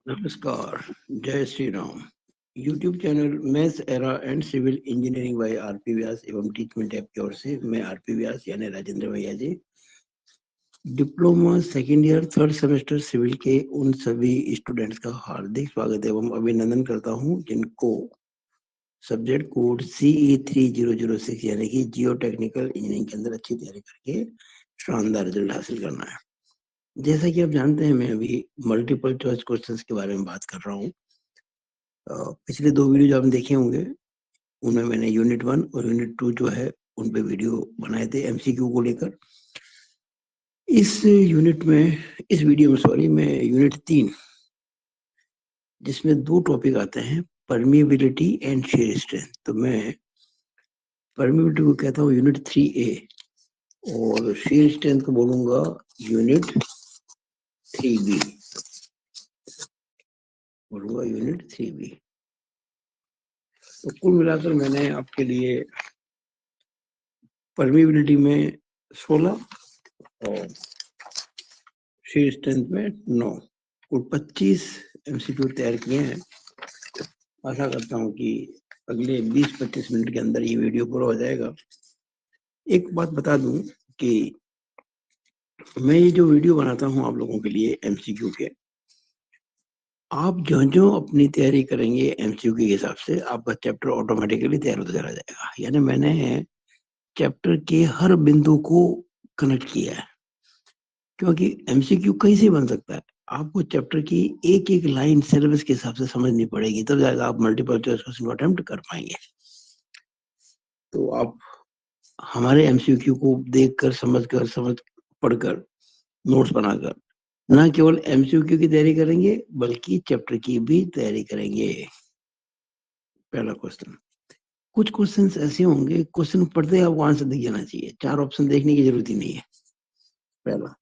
नमस्कार, जय Shri Ram. YouTube channel maths era and civil engineering by RP Vyas एवं टीचमेंट ऐप की ओर से मैं आरपी व्यास यानी राजेंद्र भैया ji diploma second year third semester civil के उन सभी स्टूडेंट्स का हार्दिक स्वागत एवं अभिनंदन करता हूं जिनको सब्जेक्ट कोड CE3006 यानी कि जियो टेक्निकल इंजीनियरिंग के अंदर अच्छी तैयारी करके शानदार रिजल्ट हासिल करना है। जैसा कि आप जानते हैं, मैं अभी मल्टीपल चॉइस क्वेश्चंस के बारे में बात कर रहा हूँ। पिछले 2 वीडियो जो आपने देखे होंगे उनमें मैंने यूनिट 1 और यूनिट 2 जो है उन पे वीडियो बनाए थे एमसीक्यू को लेकर। इस वीडियो में मैं यूनिट 3 जिसमें 2 टॉपिक आते हैं, परमिएबिलिटी एंड shear स्ट्रेंथ। तो मैं परमिएबिलिटी को कहता हूँ यूनिट 3A और shear स्ट्रेंथ को बोलूंगा यूनिट 3B। तो कुल मिलाकर मैंने आपके लिए परमिएबिलिटी में 16 और shear स्ट्रेंथ में 9 कुल 25 एमसीक्यू तैयार किए हैं। आशा करता हूँ कि अगले 20-25 मिनट के अंदर ये वीडियो पूरा हो जाएगा। एक बात बता दूं कि मैं ये जो वीडियो बनाता हूँ आप लोगों के लिए एमसीक्यू के, आप जो अपनी तैयारी करेंगे एमसीक्यू के हिसाब से आपका चैप्टर ऑटोमेटिकली तैयार होता चला जाएगा। यानी मैंने चैप्टर के हर बिंदु को कनेक्ट किया है, क्योंकि एमसीक्यू कहीं से बन सकता है। आपको चैप्टर की एक एक लाइन सिलेबस के हिसाब से समझनी पड़ेगी, तब जाएगा आप मल्टीपल चॉइस क्वेश्चन को अटेम्प्ट कर पाएंगे। तो आप हमारे एमसीक्यू को देखकर समझ पढ़कर नोट्स बनाकर ना केवल एमसीक्यू की तैयारी करेंगे बल्कि चैप्टर की भी तैयारी करेंगे। पहला क्वेश्चन, कुछ क्वेश्चन ऐसे होंगे, क्वेश्चन पढ़ते ही आपको आंसर दिख जाना चाहिए, 4 ऑप्शन देखने की जरूरत ही नहीं है। पहला,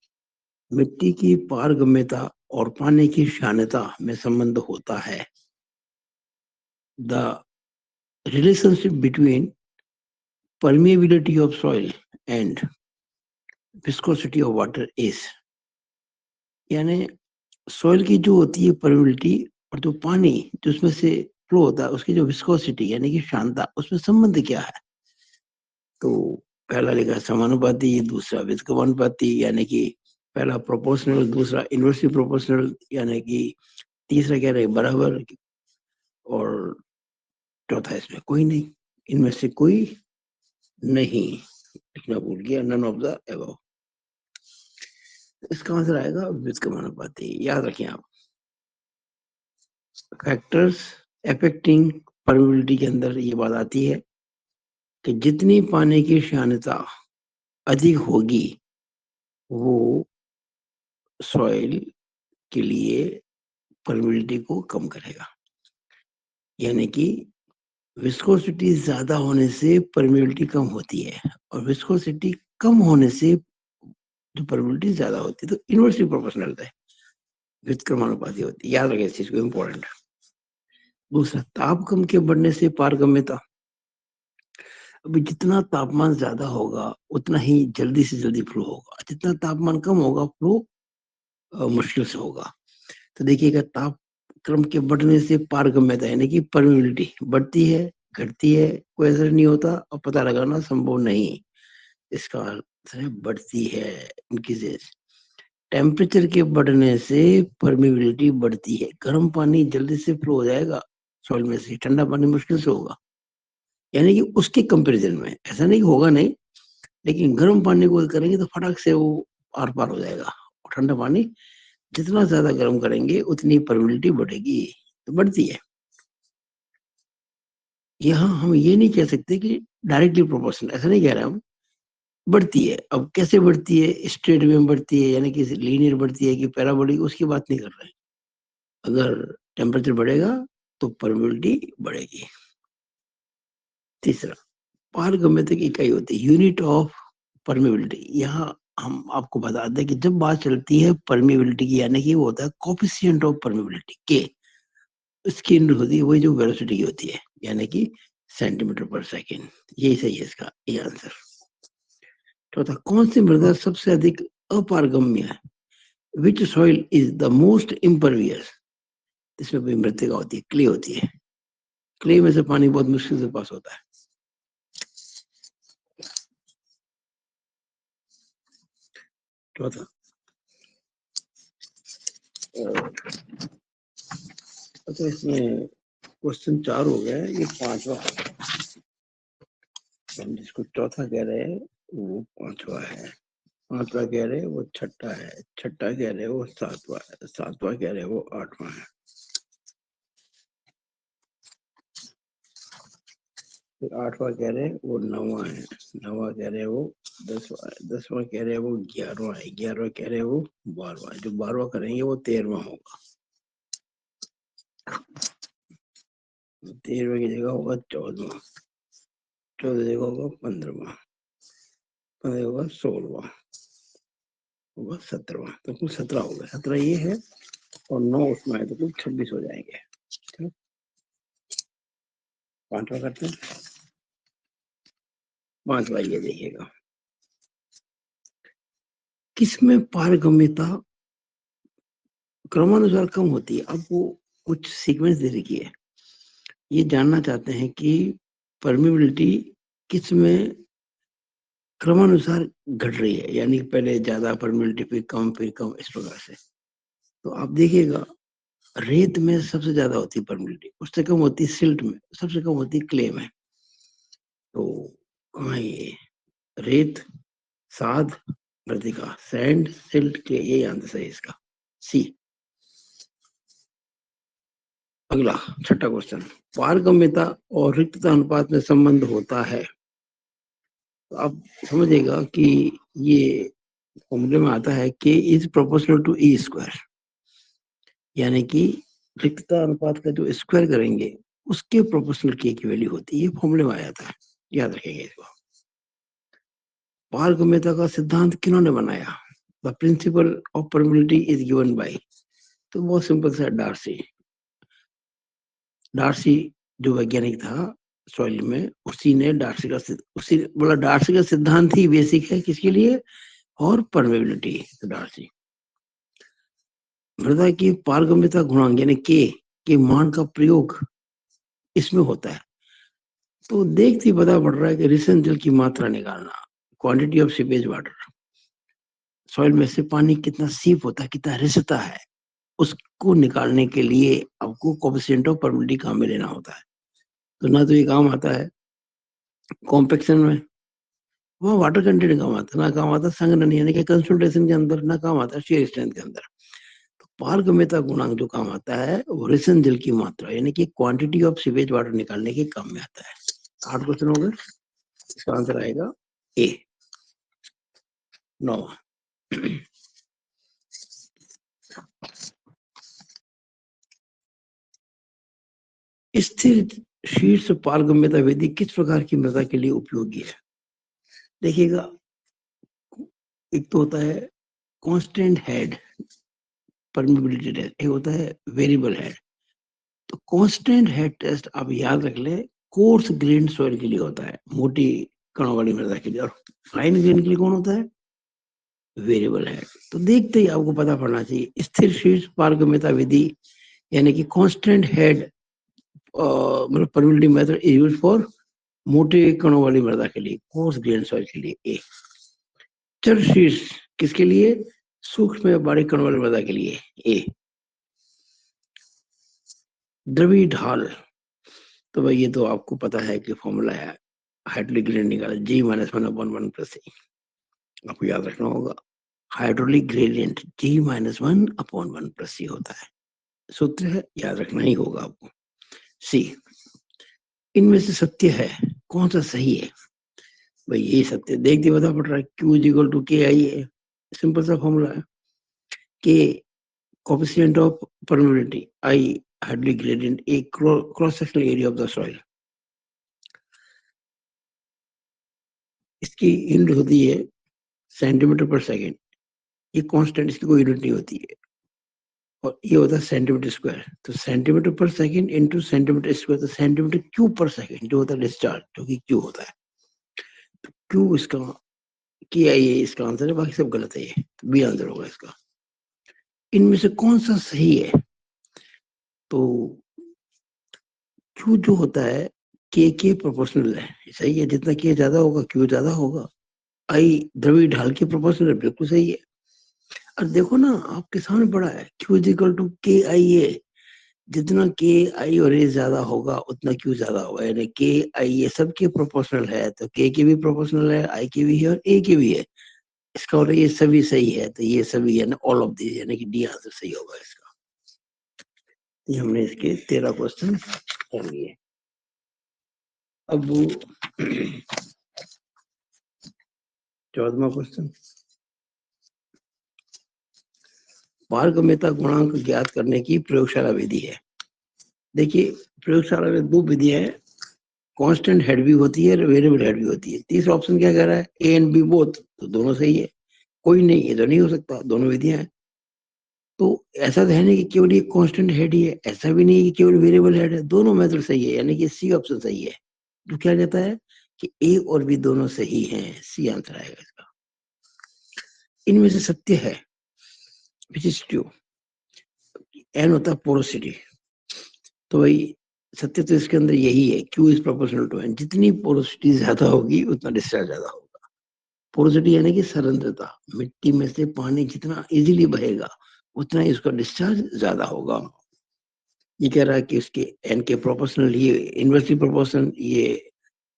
मिट्टी की पारगम्यता और पानी की क्षारता में संबंध होता है। The relationship between permeability of soil and viscosity of water is, यानी सॉइल की जो होती है परमेबिलिटी और जो पानी जो उसमें से फ्लो होता है उसकी जो विस्कोसिटी यानी कि क्षारता, उसमें संबंध क्या है। तो पहला लिखा समानुपाती, दूसरा व्युत्क्रमानुपाती यानी कि पहला प्रोपोर्शनल, दूसरा इनवर्सली प्रोपोर्शनल यानी कि तीसरा कह रहे बराबर, और चौथा इसमें कोई नहीं, इनमें से कोई नहीं। लिखना भूल गया, नन ऑफ द अबव। इसका आंसर आएगा व्युत्क्रमानुपाती। याद रखें आप, फैक्टर्स अफेक्टिंग परमेबिलिटी के अंदर ये बात आती है कि जितनी पानी की क्षारता अधिक होगी वो सॉइल के लिए परमेबिलिटी को कम करेगा। यानी कि विस्कोसिटी ज्यादा होने से परमेबिलिटी कम होती है और विस्कोसिटी कम होने से जो परमेबिलिटी ज्यादा होती है। तो इनवर्सली प्रोपोर्शनल है, व्युत्क्रमानुपाती होती है। याद रखें इस चीज को, इंपॉर्टेंट। दूसरा, ताप कम के बढ़ने से पारगम्यता। अभी जितना तापमान ज्यादा होगा उतना ही जल्दी से जल्दी फ्लो होगा, जितना तापमान कम होगा फ्लो मुश्किल से होगा। तो देखिएगा, ताप क्रम के बढ़ने से पारगम्यता यानी कि परमेबिलिटी बढ़ती है, घटती है, कोई असर नहीं होता और पता लगाना संभव नहीं। इसका अर्थ है बढ़ती है। इंक्रीजेस, टेम्परेचर के बढ़ने से परमेबिलिटी बढ़ती है। गर्म पानी जल्दी से फ्लो हो जाएगा सॉइल में से, ठंडा पानी मुश्किल से होगा। यानी कि उसके कंपैरिजन में, ऐसा नहीं होगा नहीं, लेकिन गर्म पानी को करेंगे तो फटाक से वो आर पार हो जाएगा। और ठंडा पानी जितना ज्यादा गर्म करेंगे उतनी परमेबिलिटी बढ़ेगी, तो बढ़ती है। यहाँ हम ये नहीं कह सकते कि डायरेक्टली प्रोपोर्शनल, ऐसा नहीं कह रहे हम, बढ़ती है। अब कैसे बढ़ती है, स्ट्रेट वे में बढ़ती है यानी कि लीनियर बढ़ती है कि पैराबोलिक, उसकी बात नहीं कर रहे हैं। अगर टेम्परेचर बढ़ेगा तो परमेबिलिटी बढ़ेगी। तीसरा, पारगम्यता की इकाई होती है यूनिट ऑफ परमेबिलिटी। यहाँ हम आपको बता दें कि जब बात चलती है परमेबिलिटी की, यानी कि वो होता है कोफिशिएंट ऑफ परमेबिलिटी के, उसकी यूनिट होती है वही जो वेलोसिटी की होती है, यानी कि सेंटीमीटर पर सेकेंड। यही सही है इसका ये आंसर। चौथा, कौन सी मृदा सबसे अधिक अपारगम्य है। विच soil is the most impervious. इसमें भी मृतिका होती है, क्ले होती है। क्ले में से पानी बहुत मुश्किल से पास होता है। चौथा, अच्छा इसमें क्वेश्चन 4 हो गया है, ये 5वां हम जिसको चौथा कह रहे हैं वो 5वां है, 5वां कह रहे हैं वो 6ठा है, 6ठा कह रहे हैं वो 7वां है, 7वां कह रहे हैं वो 8वां है, फिर 8वां कह रहे हैं वो 9वां है, 9वां कह रहे हैं वो 10वां है, 10वां कह रहे हैं वो 11वां है, 11वां कह रहे हैं वो 12वां है, जो 12वां करेंगे वो 13वां होगा, 13वें की जगह होगा 14वां, 14 जगह होगा 15वां, 15 होगा 16वां, होगा 17वां, तो कुल 17 हो गए, 17 ये है और 9 उसमें आए तो कुल 26 हो जाएंगे। चलो 5वां करते हैं। 5वां ये देखिएगा, किसमें पारगम्यता क्रमानुसार कम होती है। अब वो कुछ सीक्वेंस दे रखी है, ये जानना चाहते हैं कि परमिबिलिटी किस में क्रमानुसार घट रही है, यानी पहले ज्यादा परमिबिलिटी फिर कम इस प्रकार से। तो आप देखिएगा रेत में सबसे ज्यादा होती है परमिबिलिटी, उससे कम होती है सिल्ट में, सबसे कम होती है क्ले में। तो कहाँ ये रेत, साद, मृतिका, सैंड, सिल्ट, क्ले, ये आंसर है इसका, सी। अगला 6ठा क्वेश्चन, पारगम्यता और रिक्तता अनुपात में संबंध होता है। तो आप समझिएगा कि ये फॉर्मूले में आता है k is proportional to e square, यानी कि रिक्तता अनुपात का जो स्क्वायर करेंगे उसके प्रोपोर्शनल के की वैल्यू होती है, ये फॉर्मूले में आ जाता है, याद रखेंगे इसको। पारगम्यता का सिद्धांत किन्होंने बनाया, the principle of permeability is given by, तो बहुत सिंपल सा, डार्सी। डार्सी जो वैज्ञानिक था सॉइल में, उसी ने डार्सी का उसी बोला डार्सी का सिद्धांत ही बेसिक है किसके लिए, और परमेबिलिटी। तो डार्सी मृदा की पारगम्यता गुणांक यानी के मान का प्रयोग इसमें होता है। तो देखते ही पता पड़ रहा है कि रिसन जल की मात्रा निकालना, quantity of seepage water, soil में से पानी कितना सीप होता है, कितना रिसता है, उसको निकालने के लिए आपको कोएफिशिएंट ऑफ परमिबिलिटी काम में लेना होता है। तो ना तो ये काम आता है कॉम्पेक्शन में, वो वाटर कंटेंट काम आता है, ना काम आता संघनन यानी कि कंसंट्रेशन के अंदर, ना काम आता शेयर स्ट्रेंथ के अंदर। तो पारगम्यता गुणांक जो काम आता है वो रिसन जल की मात्रा यानी कि क्वांटिटी ऑफ सीवेज वाटर निकालने के काम में आता है। 8 क्वेश्चन हो गए, इसका आंसर आएगा ए। 9 स्थिर शीर्ष पारगम्यता विधि किस प्रकार की मृदा के लिए उपयोगी है। देखिएगा एक तो होता है कांस्टेंट हेड परमिबिलिटी टेस्ट, एक होता है वेरिएबल हेड। तो कांस्टेंट हेड टेस्ट आप याद रख ले, कोर्स ग्रेन सॉइल के लिए होता है, मोटी कणों वाली मृदा के लिए, और फाइन ग्रेन के लिए कौन होता है, वेरिएबल हेड। तो देखते ही आपको पता पड़ना चाहिए स्थिर शीर्ष पारगम्यता विधि यानी कि कांस्टेंट हेड मतलब permeability method is used for मोटे कणों वाली मृदा के लिए, कोर्स ग्रेन सॉइल के लिए। ए चर शीर्ष किसके लिए, सूक्ष्म बारीक कणों वाली मृदा के लिए। ए द्रवी ढाल, तो भाई ये तो आपको पता है कि फॉर्मूला है, हाइड्रोलिक ग्रेडियंट निकाला G-1/1 + E, आपको याद रखना होगा। हाइड्रोलिक ग्रेडियंट G-1/1 + C होता है, सूत्र है, याद रखना ही होगा आपको। सी इनमें से सत्य है, कौन सा सही है, भाई ये सत्य देखते पता पड़ रहा है, Q = KI है, सिंपल सा फॉर्मूला है। के coefficient of permeability, I hydraulic gradient, A cross sectional area of the soil. इसकी यूनिट होती है सेंटीमीटर/सेकंड, ये कांस्टेंट, इसकी कोई यूनिट नहीं होती है, और ये होता है सेंटीमीटर स्क्वायर। तो सेंटीमीटर/सेकंड इंटू सेंटीमीटर स्क्वायर, तो सेंटीमीटर क्यूब/सेकंड जो होता है डिस्चार्ज, जो कि क्यू होता है। तो क्यू इसका KI है, इसका आंसर है, बाकी सब गलत है, ये तो बी आंसर होगा इसका। इनमें से कौन सा सही है, तो Q जो होता है के प्रोपोर्शनल है, सही है, जितना के ज्यादा होगा Q ज्यादा होगा। आई द्रव्य ढाल के प्रोपोर्शनल है, बिल्कुल सही है। और देखो ना आपके सामने पड़ा है Q is equal to k i ए, जितना के आई और ए ज्यादा होगा उतना Q ज्यादा होगा, यानी के आई ए सबके प्रोपोर्शनल है, तो के भी प्रोपोर्शनल है, आई के भी है और ए के भी है। इसका मतलब ये सभी सही है, तो ये सभी है ना, ऑल ऑफ दिस, यानी कि डी आंसर सही होगा इसका। ये हमने इसके 13 क्वेश्चन कर लिए। अब 14वां क्वेश्चन, पारगम्यता गुणांक ज्ञात करने की प्रयोगशाला विधि है। देखिए प्रयोगशाला में दो विधियां हैं, कांस्टेंट हेड भी होती है, वेरिएबल हेड भी होती है। तीसरा ऑप्शन क्या कह रहा है, ए एंड बी बोथ, तो दोनों सही है। कोई नहीं, ये तो नहीं हो सकता, दोनों विधियां हैं। तो ऐसा तो है नहीं कि केवल ये कांस्टेंट हेड ही है, ऐसा भी नहीं कि केवल वेरिएबल हेड है, दोनों मेथड सही है, यानी कि सी ऑप्शन सही है। तो क्या कहता है कि ए और बी दोनों सही हैं, सी आंसर आएगा इसका। इनमें से सत्य है विच इज ट्रू, एन होता है पोरोसिटी, तो भाई सत्य तो इसके अंदर यही है, q is proportional to n, जितनी पोरोसिटी ज्यादा होगी उतना डिस्चार्ज ज्यादा होगा। पोरोसिटी यानी कि सरंध्रता, मिट्टी में से पानी जितना इजीली बहेगा उतना ही उसका डिस्चार्ज ज्यादा होगा। ये कह रहा है कि उसके एन के प्रोपोर्शनल, ये इनवर्सली प्रोपोर्शनल, ये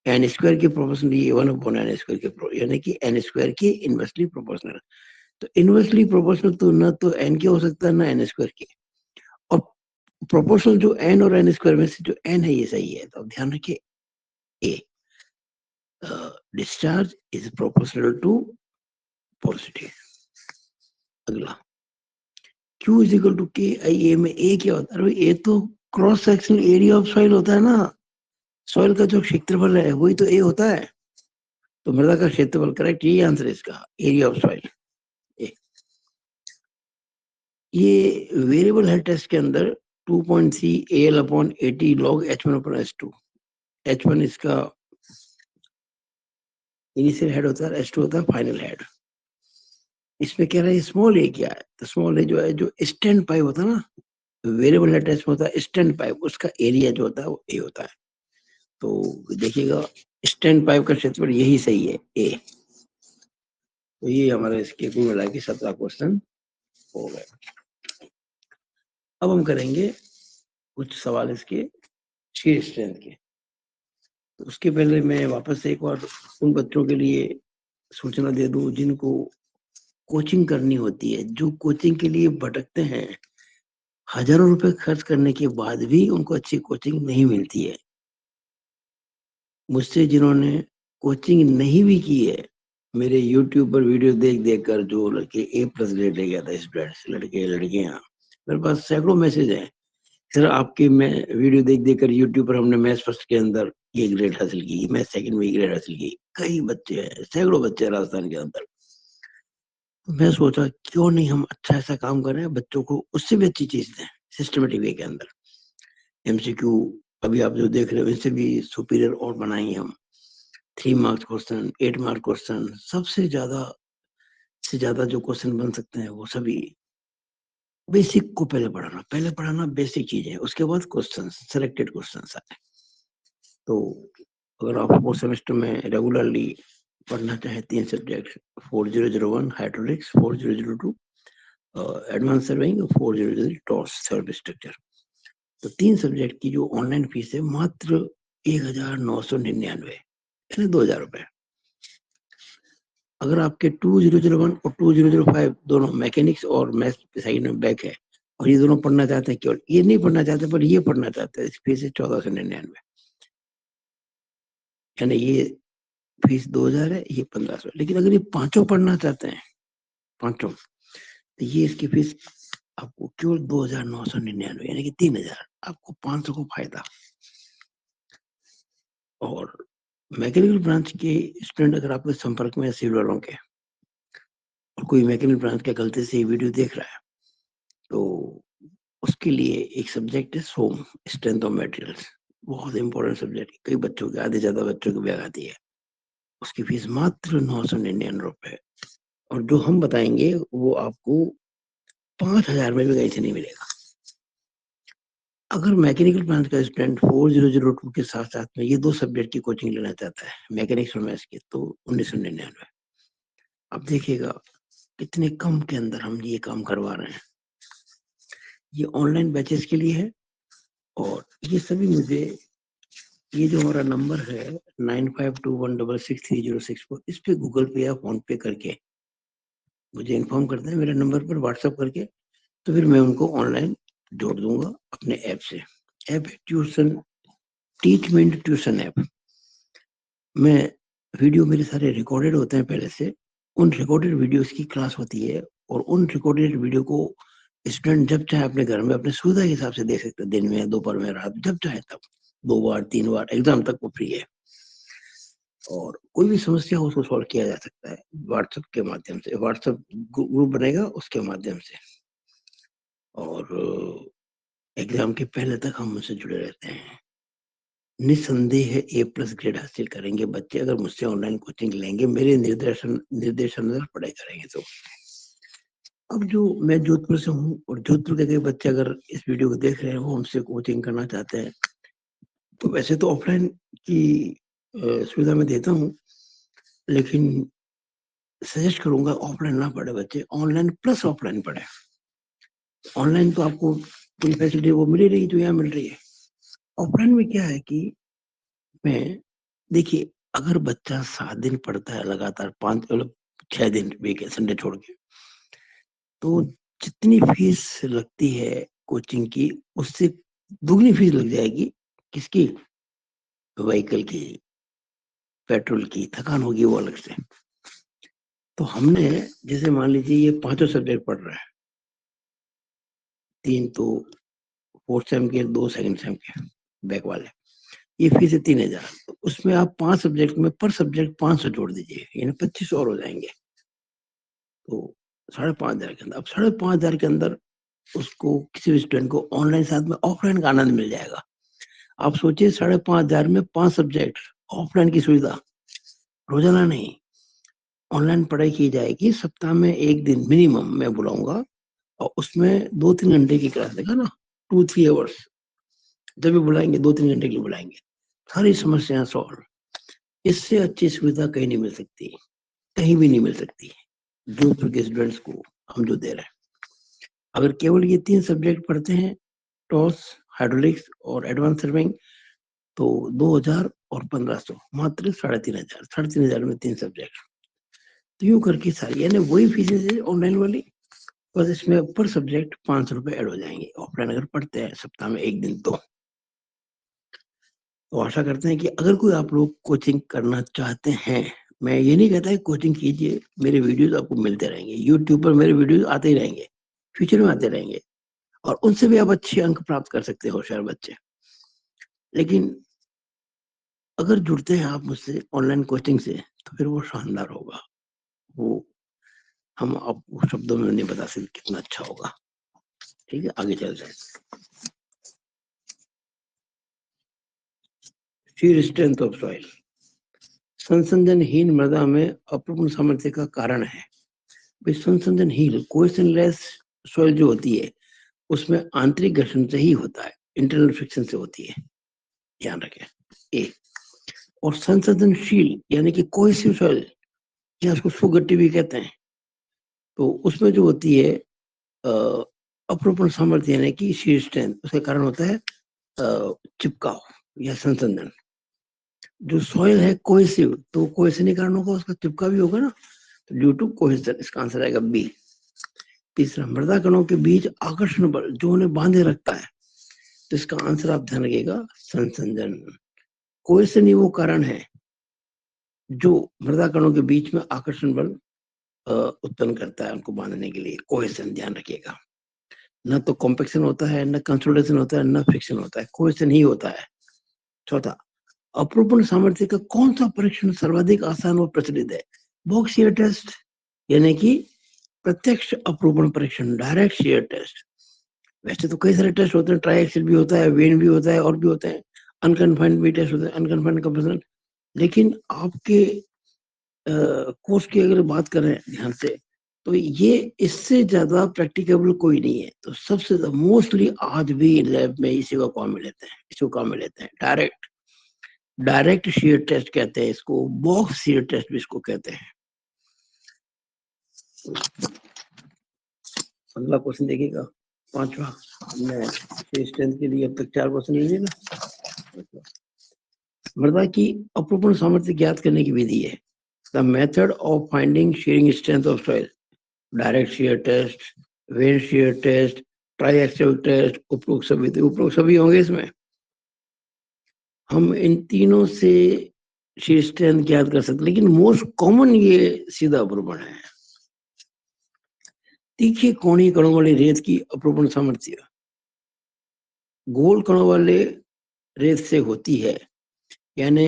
एन स्क्वायर के प्रोपोर्शनल, ये 1 अपॉन एन स्क्वायर के, यानी कि एन स्क्वायर के इनवर्सली प्रोपोर्शनल। तो इनवर्सली प्रोपोर्शनल तो ना तो एन के हो सकता है ना एन स्क्वायर के, और प्रोपोर्शनल जो एन और एन स्क्वायर में से जो एन है ये सही है। तो अब ध्यान रखिए, a discharge is proportional to porosity. अगला, Q is equal to k i ए, में ए क्या होता है, ए तो cross sectional area of soil होता है ना, सॉइल का जो क्षेत्रफल है वही तो ए होता है। तो मृदा का क्षेत्रफल, करेक्ट, यही आंसर है इसका, एरिया ऑफ सॉइल। ये वेरिएबल हेड टेस्ट के अंदर 2.3 AL upon 80 log H1 upon H2, H1 इसका इनिशियल हेड होता है, H2 होता है फाइनल हेड। इसमें कह रहा है स्मॉल ए क्या है, तो स्मॉल ए जो है, जो स्टैंड पाइप होता है ना, वेरिएबल हेड टेस्ट में होता है स्टैंड पाइप, उसका एरिया जो होता है वो ए होता है। तो देखिएगा स्टैंड पाइप का क्षेत्रफल यही सही है, ए। तो ये हमारे इसके कुल मिला के 17 क्वेश्चन हो गए। अब हम करेंगे कुछ सवाल इसके शीयर स्ट्रेंथ के। तो उसके पहले मैं वापस एक बार उन बच्चों के लिए सूचना दे दूं जिनको कोचिंग करनी होती है, जो कोचिंग के लिए भटकते हैं, हजारों रुपए खर्च करने के बाद भी उनको अच्छी कोचिंग नहीं मिलती है। मुझसे जिन्होंने कोचिंग नहीं भी की है, मेरे YouTube पर वीडियो देख देख कर जो लड़के A+ ग्रेड ले गया था स्टूडेंट्स, लड़के लड़कियां, मेरे पास सैकड़ों मैसेज हैं, सर आपके मैं वीडियो देख देख कर YouTube पर हमने मैथ्स फर्स्ट के अंदर ये ग्रेड हासिल की, मैथ्स सेकंड में ग्रेड हासिल की। कई बच्चे हैं, सैकड़ों बच्चे हैं राजस्थान के अंदर। तो मैं सोचा क्यों नहीं हम अच्छा ऐसा काम करें, बच्चों को उससे भी अच्छी चीज दें, सिस्टमेटिक वे के अंदर। MCQ अभी आप जो देख रहे हो इससे भी सुपीरियर और बनाएंगे हम। 3 मार्क्स क्वेश्चन, 8 मार्क क्वेश्चन, सबसे ज्यादा से ज्यादा जो क्वेश्चन बन सकते हैं वो सभी बेसिक को पहले पढ़ाना बेसिक चीजें, उसके बाद क्वेश्चन, सिलेक्टेड क्वेश्चन आए। तो अगर आप 4 सेमेस्टर में रेगुलरली पढ़ना चाहे 3 subject, 4001 hydraulics, 4002 advance surveying, 4003 torques service structure, तो 3 सब्जेक्ट की जो ऑनलाइन फीस है मात्र 1999, यानी 2000 रुपए। अगर आपके 2001 और 2005 दोनों मैकेनिक्स और मैथ्स साइड में बैक है, और ये दोनों पढ़ना चाहते हैं, केवल ये नहीं पढ़ना चाहते पर ये पढ़ना चाहते हैं, इसकी फीस है 1499, यानी ये फीस 2000 है, ये 1500। लेकिन अगर ये पांचों पढ़ना चाहते हैं, पांचों, तो ये इसकी फीस आपको केवल 2999, यानी कि 3000, आपको 500 को फायदा। और मैकेनिकल ब्रांच के स्टूडेंट अगर आपके संपर्क में सिविल वालों के, और कोई मैकेनिकल ब्रांच के गलती से ये वीडियो देख रहा है, तो उसके लिए एक सब्जेक्ट है सोम, स्ट्रेंथ ऑफ मटेरियल्स, बहुत इंपॉर्टेंट सब्जेक्ट, कई बच्चों के, आधे ज्यादा बच्चों की बैग आती है। उसकी फीस मात्र 999 रुपए, और जो हम बताएंगे वो आपको 5000 में भी कहीं से नहीं मिलेगा। अगर मैकेनिकल ब्रांच का स्टूडेंट 4002 के साथ साथ में ये 2 सब्जेक्ट की कोचिंग लेना चाहता है, मैकेनिक्स और मैथ्स की, तो 1999। अब देखिएगा कितने कम के अंदर हम ये काम करवा रहे हैं। ये ऑनलाइन बैचेस के लिए है और ये सभी मुझे, ये जो हमारा नंबर है 9521663064, इस पे गूगल पे या फोन पे करके मुझे इन्फॉर्म करते हैं, मेरे नंबर पर व्हाट्सएप करके, तो फिर मैं उनको ऑनलाइन जोड़ दूंगा अपने ऐप से। ऐप है ट्यूशन, टीचमेंट ट्यूशन ऐप। मैं वीडियो मेरे सारे रिकॉर्डेड होते हैं पहले से, उन रिकॉर्डेड वीडियोस की क्लास होती है और उन रिकॉर्डेड वीडियो को स्टूडेंट जब चाहे अपने घर में अपने सुविधा के हिसाब से देख सकते हैं, दिन में, दोपहर में, रात, जब चाहे तब, 2 बार 3 बार, एग्जाम तक वो फ्री है। और कोई भी समस्या हो उसको सॉल्व किया जा सकता है व्हाट्सएप के माध्यम से। व्हाट्सएप ग्रुप बनेगा उसके माध्यम से, और एग्जाम के पहले तक हम मुझसे जुड़े रहते हैं। निसंदेह A+ ग्रेड हासिल करेंगे बच्चे अगर मुझसे ऑनलाइन कोचिंग लेंगे, मेरे निर्देशानुसार पढ़ाई करेंगे तो। अब जो मैं जोधपुर से हूँ और जोधपुर के कई बच्चे अगर इस वीडियो को देख रहे हैं, वो हमसे कोचिंग करना चाहते हैं, तो वैसे तो ऑफलाइन की सुविधा मैं देता हूँ, लेकिन सजेस्ट करूंगा ऑफलाइन ना पढ़े बच्चे, ऑनलाइन प्लस ऑफलाइन पढ़े। ऑनलाइन तो आपको पूरी फैसिलिटी वो मिल ही रही जो यहाँ मिल रही है। ऑफलाइन में क्या है कि मैं, देखिए, अगर बच्चा 7 दिन पढ़ता है लगातार, 5 मतलब 6 दिन वीक संडे छोड़ के, तो जितनी फीस लगती है कोचिंग की उससे दुगनी फीस लग जाएगी। किसकी? व्हीकल की, पेट्रोल की, थकान होगी वो अलग से। तो हमने, जैसे मान लीजिए ये 5 सब्जेक्ट पढ़ रहा है, 3 तो फोर्थ सेम के, 2 सेकंड सेम के बैक वाले, ये फीस है 3000। तो उसमें आप 5 सब्जेक्ट में पर सब्जेक्ट 500 जोड़ दीजिए, यानी 2500 और हो जाएंगे। तो 5,500 के अंदर, अब 5,500 के अंदर उसको, किसी भी स्टूडेंट को ऑनलाइन साथ में ऑफलाइन का आनंद मिल जाएगा। आप सोचिए 5,500 में 5 सब्जेक्ट, ऑफलाइन की सुविधा, रोजाना नहीं, ऑनलाइन पढ़ाई की जाएगी। सप्ताह में 1 दिन मिनिमम मैं बुलाऊंगा और उसमें 2-3 घंटे की क्लास देगा ना, 2-3 आवर्स, जब भी बुलाएंगे 2-3 घंटे के लिए बुलाएंगे, सारी समस्याएं सॉल्व। इससे अच्छी सुविधा कहीं नहीं मिल सकती, कहीं भी नहीं मिल सकती जोधपुर के स्टूडेंट्स को हम जो दे रहे हैं। अगर केवल ये 3 सब्जेक्ट पढ़ते हैं, टॉस, हाइड्रोलिक्स और एडवांस सर्विंग, तो 2000 और 1500, मात्र 3,500, 3,500 में 3 सब्जेक्ट। तो यूं करके सारी, यानी वही फीसेज है ऑनलाइन वाली, बस इसमें पर सब्जेक्ट 500 रुपए ऐड हो जाएंगे ऑफलाइन अगर पढ़ते हैं सप्ताह में 1 दिन तो आशा करते हैं कि अगर कोई आप लोग कोचिंग करना चाहते हैं, मैं ये नहीं कहता कि कोचिंग कीजिए, मेरे वीडियोस आपको मिलते रहेंगे, यूट्यूब पर मेरे वीडियोस आते ही रहेंगे, फ्यूचर में आते रहेंगे, और उनसे भी आप अच्छे अंक प्राप्त कर सकते हो, होशियार बच्चे। लेकिन अगर जुड़ते हैं आप मुझसे ऑनलाइन कोचिंग से, तो फिर वो शानदार होगा। वो हम आपको शब्दों में नहीं बता सकते कितना अच्छा होगा। ठीक है, आगे चलते हैं। शीर स्ट्रेंथ ऑफ सॉइल, संसंजनहीन मृदा में अपूर्ण सामर्थ्य का कारण है। संसंजनहीन कोहेशनलेस सॉइल जो होती है, उसमें आंतरिक घर्षण से ही होता है, इंटरनल फ्रिक्शन से होती है, ध्यान रखें। ए, और संसंजनशील यानी कि कोहेसिव सॉइल, या उसको सुगट्टी भी कहते हैं, तो उसमें जो होती है अपरूपण सामर्थ्य यानी कि शीर स्ट्रेंथ, उसके कारण होता है चिपकाव या संसंजन। जो सॉइल है कोहेसिव, तो कोहेशन के कारण होगा, उसका चिपका भी होगा ना, तो ड्यू टू कोहेशन, इसका आंसर आएगा बी। तीसरा, मृदा कणों के बीच आकर्षण बल जो उन्हें बांधे रखता है, तो इसका आंसर आप ध्यान रखिएगा, संसंजन। कोहेशन ही वो कारण है जो मृदा कणों के बीच में आकर्षण बल उत्पन्न करता है उनको बांधने के लिए, कोहेशन, ध्यान रखिएगा। न तो कॉम्पेक्शन होता है, न कंसोलिडेशन होता है, न फ्रिक्शन होता है, कोहेशन ही होता है। चौथा, अपरूपण सामर्थ्य का कौन सा परीक्षण सर्वाधिक आसान और प्रचलित है? बॉक्स शियर टेस्ट, यानी कि प्रत्यक्ष अपरूपण परीक्षण, डायरेक्ट शियर टेस्ट। वैसे तो कई सारे टेस्ट होते हैं, ट्राई एक्सिल भी होता है, वेन भी होता है, और भी होते हैं, अनकन्फाइंड भी टेस्ट होते हैं, अनकन्फाइंड कंप्रेशन। लेकिन आपके कोर्स की अगर बात करें ध्यान से, तो ये इससे ज्यादा प्रैक्टिकेबल कोई नहीं है। तो सबसे मोस्टली आज भी लैब में इसी को काम में लेते हैं, इसको काम में लेते हैं। डायरेक्ट शीयर टेस्ट कहते हैं इसको, बॉक्स शीयर टेस्ट भी इसको कहते हैं। अगला क्वेश्चन देखिएगा, 5वां। हमने स्ट्रेंथ के लिए अब तक 4 क्वेश्चन लिए ना। मृदा की अपरूपण सामर्थ्य ज्ञात करने की विधि है। The method of finding shearing strength of soil, direct shear test, vane shear test, triaxial test, उपरोक्त सभी होंगे इसमें। हम इन तीनों से शेयर स्ट्रेंथ ज्ञात कर सकते, लेकिन मोस्ट कॉमन ये सीधा अपरूपण है। तीखे कोणीय कणों वाली रेत की अपरूपण सामर्थ्य गोल कणों वाले रेत से होती है, यानी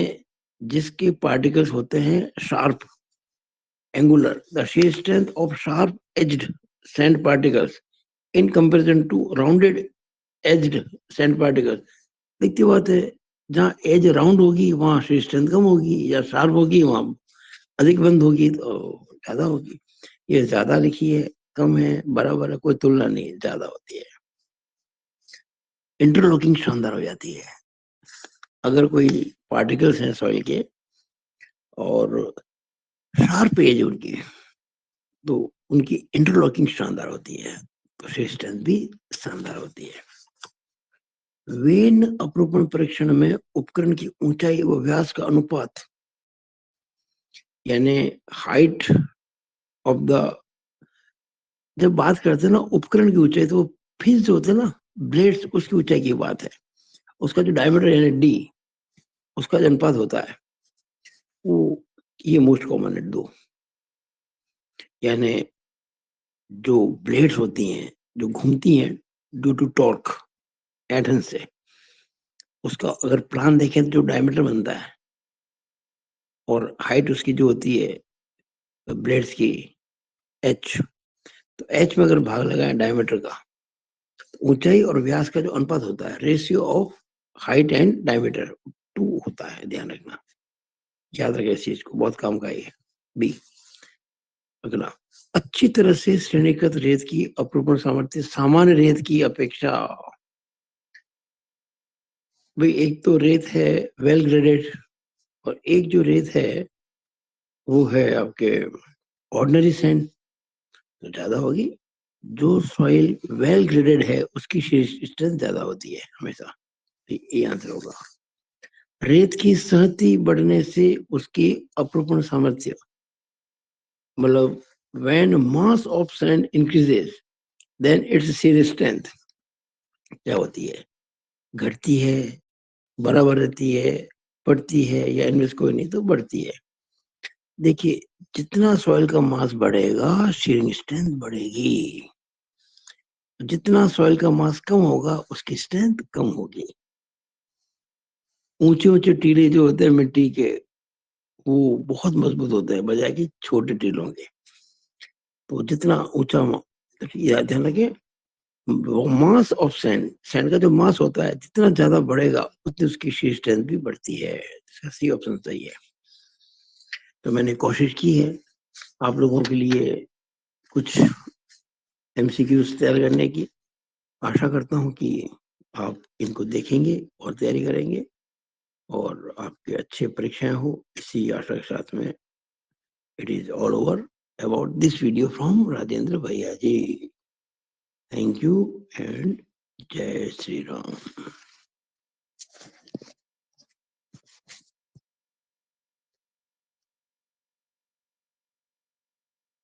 जिसके पार्टिकल्स होते हैं sharp angular. The shear strength of sharp edged sand particles in comparison to rounded edged sand particles। देखती बात है, जहाँ एज राउंड होगी वहां shear strength कम होगी, या शार्प होगी वहां अधिक बंद होगी तो ज्यादा होगी। ये ज्यादा लिखी है, कम है, बराबर है, कोई तुलना नहीं, ज्यादा होती है। इंटरलॉकिंग शानदार हो जाती है। अगर कोई पार्टिकल्स हैं सॉइल के और शार्प एज उनकी, तो उनकी इंटरलॉकिंग शानदार होती है, तो शेयर स्ट्रेंथ भी शानदार होती है। वेन अपरूपण परीक्षण में उपकरण की ऊंचाई व व्यास का अनुपात, यानी हाइट ऑफ द, जब बात करते हैं ना उपकरण की ऊंचाई, तो फिर जो होते हैं ना ब्लेड्स, उसकी ऊंचाई की बात है। उसका जो डायमीटर यानी डी, उसका जो अनुपात होता है वो, ये मोस्ट कॉमन है 2। यानी जो ब्लेड्स होती हैं जो घूमती हैं ड्यू टू टॉर्क एडहन से, उसका अगर प्लान देखें तो जो डायमीटर बनता है और हाइट उसकी जो होती है ब्लेड्स की एच, तो एच में अगर भाग लगाए डायमीटर का, तो ऊंचाई और व्यास का जो अनुपात होता है, ratio of height and diameter 2 होता है। ध्यान रखना, याद रखें इस चीज को, बहुत काम का है। बी, अगला, अच्छी तरह से श्रेणीकृत रेत की अपरूपण सामर्थ्य सामान्य रेत की अपेक्षा। भाई एक तो रेत है वेल ग्रेडेड, और एक जो रेत है वो है आपके ऑर्डिनरी सैंड, तो ज्यादा होगी। जो सॉइल वेल ग्रेडेड है उसकी स्ट्रेंथ ज्यादा होती है हमेशा। ये आंसर होगा। रेत की सहती बढ़ने से उसकी अपरूपण सामर्थ्य, मतलब when mass of sand increases then its shear strength क्या होती है, घटती है, बराबर रहती है, बढ़ती है, या इनमें से कोई नहीं तो बढ़ती है। देखिए, जितना सॉइल का मास बढ़ेगा शीयरिंग स्ट्रेंथ बढ़ेगी, जितना सॉइल का मास कम होगा उसकी स्ट्रेंथ कम होगी। ऊंचे ऊंचे टीले जो होते हैं मिट्टी के, वो बहुत मजबूत होते हैं बजाय कि छोटे टीलों के। तो जितना ऊंचा, ध्यान रखें, मास ऑफ सैंड, सैंड का जो मास होता है जितना ज्यादा बढ़ेगा उतनी उसकी शीयर स्ट्रेंथ भी बढ़ती है। सी ऑप्शन सही है। तो मैंने कोशिश की है आप लोगों के लिए कुछ एमसीक्यूज तैयार करने की। आशा करता हूं कि आप इनको देखेंगे और तैयारी करेंगे और आपके अच्छे परीक्षाएं हो, इसी आशा के साथ में it is all over about this video from Rajendra भैया जी। थैंक यू एंड जय श्री राम।